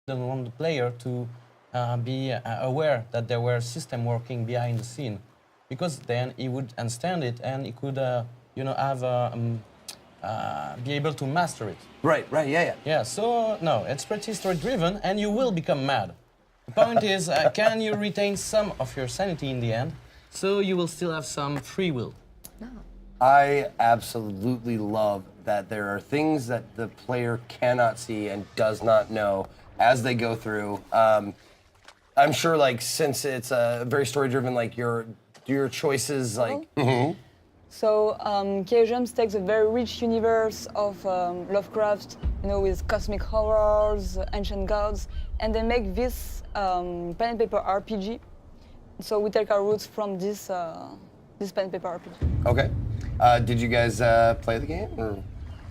didn't want the player to be aware that there were system working behind the scene, because then he would understand it and he could, have be able to master it. Right, yeah. Yeah, so no, it's pretty story-driven, and you will become mad. The point is, can you retain some of your sanity in the end, so you will still have some free will? I absolutely love that there are things that the player cannot see and does not know as they go through. I'm sure, like, since it's very story-driven, like, your choices, like... So, K-Gems takes a very rich universe of Lovecraft, with cosmic horrors, ancient gods, and they make this pen and paper RPG. So we take our roots from this pen and paper RPG. Okay. Did you guys play the game? Or?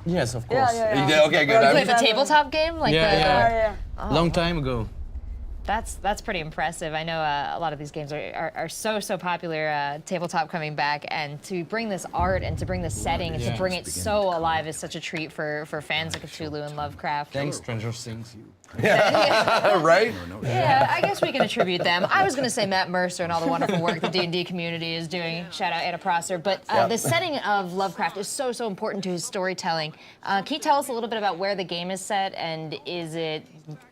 Yes, of course. Yeah. You did? Okay, good. Yeah, Like the tabletop game? Like Yeah, the, Long time ago. That's pretty impressive. I know a lot of these games are so popular, tabletop coming back, and to bring this art and to bring this setting and to bring it so alive is such a treat for fans of Cthulhu and Lovecraft. Thanks, Stranger Things. Right? Yeah, I guess we can attribute them. I was going to say Matt Mercer and all the wonderful work the D&D community is doing. Shout out Anna Prosser. But the setting of Lovecraft is so important to his storytelling. Can you tell us a little bit about where the game is set, and is it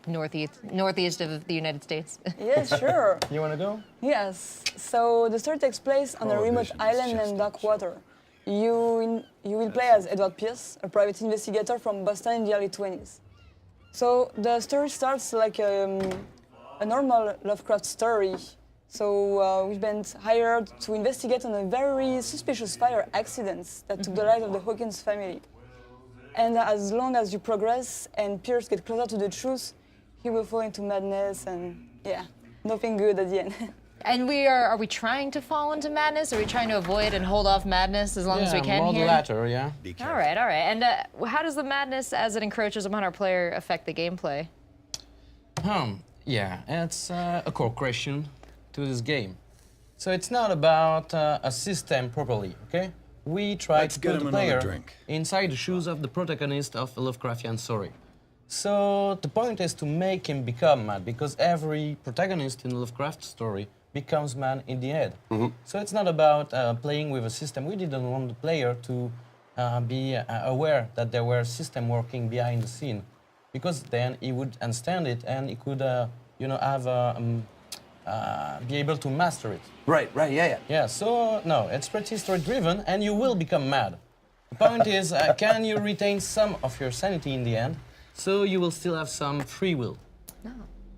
northeast of the United States? Yes, sure. You want to go? Yes. So the story takes place on a remote island named Darkwater. You will play as Edward Pierce, a private investigator from Boston in the early 20s. So the story starts like a normal Lovecraft story. So we've been hired to investigate on a very suspicious fire accident that took the life of the Hawkins family. And as long as you progress and Pierce gets closer to the truth, he will fall into madness and nothing good at the end. And are we trying to fall into madness? Are we trying to avoid and hold off madness as long as we can more here? the latter, yeah. All right. And how does the madness as it encroaches upon our player affect the gameplay? Yeah, it's a core question to this game. So it's not about a system properly, okay? We try to put the player inside the shoes of the protagonist of a Lovecraftian story. So the point is to make him become mad, because every protagonist in a Lovecraft story becomes mad in the end. So it's not about playing with a system. We didn't want the player to be aware that there were system working behind the scene, because then he would understand it and he could, be able to master it. Right, yeah. Yeah, so no, it's pretty story-driven, and you will become mad. The point is, can you retain some of your sanity in the end, so you will still have some free will?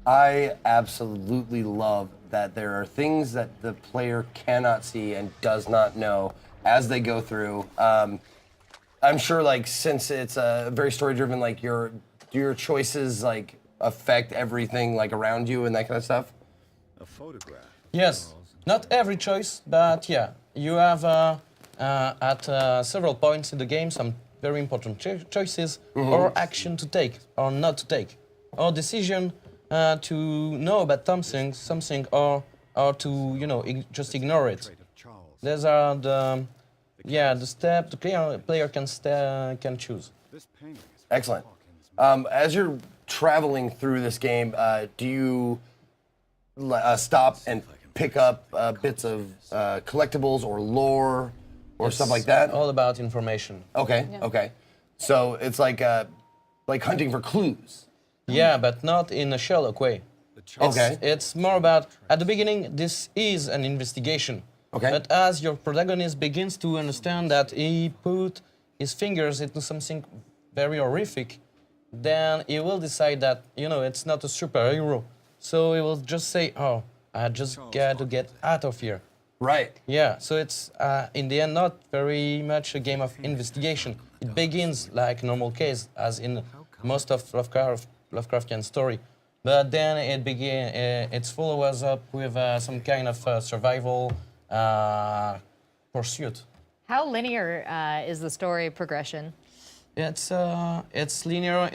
I absolutely love that there are things that the player cannot see and does not know as they go through. I'm sure, like, since it's very story-driven, like, your choices, like, affect everything, like, around you and that kind of stuff? A photograph. Yes, not every choice, but yeah, you have at several points in the game some very important choices or action to take or not to take, or decision to know about something or to just ignore it. These are the step the player can choose. Excellent. As you're traveling through this game, do you stop and pick up bits of collectibles or lore or stuff like that? All about information. Okay. So it's like hunting for clues. Yeah, but not in a Sherlock way. Okay. It's more about, at the beginning, this is an investigation. Okay. But as your protagonist begins to understand that he put his fingers into something very horrific, then he will decide that, it's not a superhero. So he will just say, oh, I just got to get out of here. Right. Yeah, so it's, in the end, not very much a game of investigation. It begins like a normal case, as in most of Lovecraftian story. But then it follows up with some kind of survival pursuit. How linear is the story progression? It's linear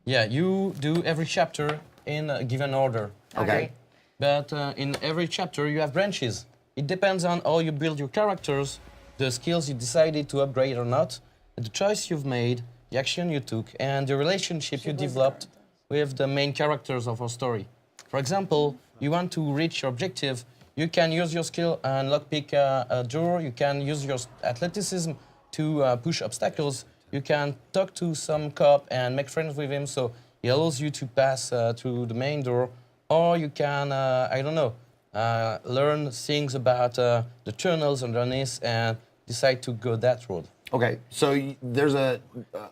you do every chapter in a given order. Okay. But in every chapter you have branches. It depends on how you build your characters, the skills you decided to upgrade or not, and the choice you've made. the action you took, and the relationship you developed with the main characters of our story. For example, you want to reach your objective, you can use your skill and lockpick a door, you can use your athleticism to push obstacles, you can talk to some cop and make friends with him, so he allows you to pass through the main door, or you can, I don't know, learn things about the tunnels underneath and decide to go that road. Okay, so there's a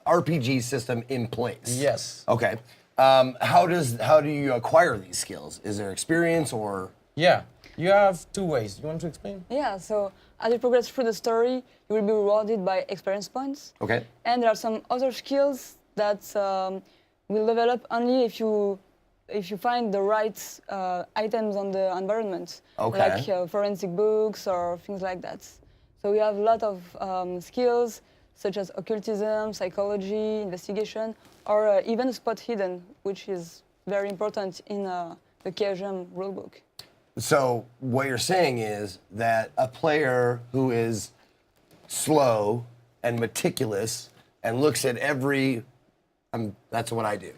RPG system in place. Yes. Okay. How do you acquire these skills? Is there experience or? Yeah, you have two ways. You want to explain? Yeah, so as you progress through the story, you will be rewarded by experience points. Okay. And there are some other skills that will develop only if you find the right items on the environment, Okay. like forensic books or things like that. So we have a lot of skills such as occultism, psychology, investigation, or even spot hidden, which is very important in the KGM rulebook. So what you're saying is that a player who is slow and meticulous and looks at every, that's what I do,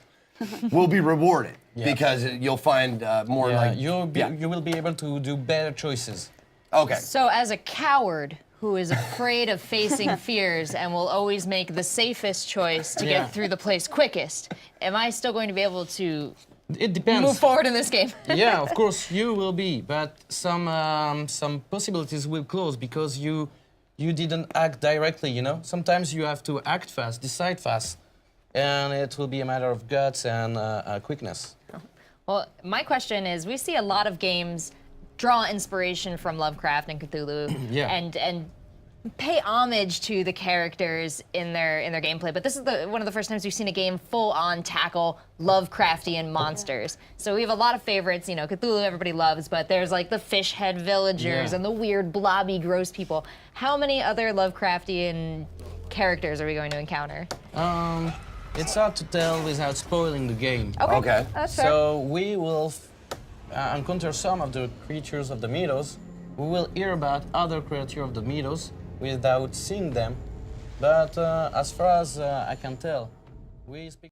will be rewarded because you'll find more like you will be able to do better choices. Okay. So as a coward who is afraid of facing fears and will always make the safest choice to get through the place quickest, am I still going to be able to It depends. move forward in this game? Yeah, of course you will be, but some possibilities will close because you didn't act directly. You know, sometimes you have to act fast, decide fast, and it will be a matter of guts and quickness. Well, my question is, we see a lot of games draw inspiration from Lovecraft and Cthulhu, and pay homage to the characters in their gameplay. But this is one of the first times we've seen a game full on tackle Lovecraftian monsters. So we have a lot of favorites. You know, Cthulhu everybody loves, but there's like the fish head villagers and the weird blobby gross people. How many other Lovecraftian characters are we going to encounter? It's hard to tell without spoiling the game. Okay. That's fair. So we will encounter some of the creatures of the Meadows. We will hear about other creatures of the Meadows without seeing them. But as far as I can tell, we speak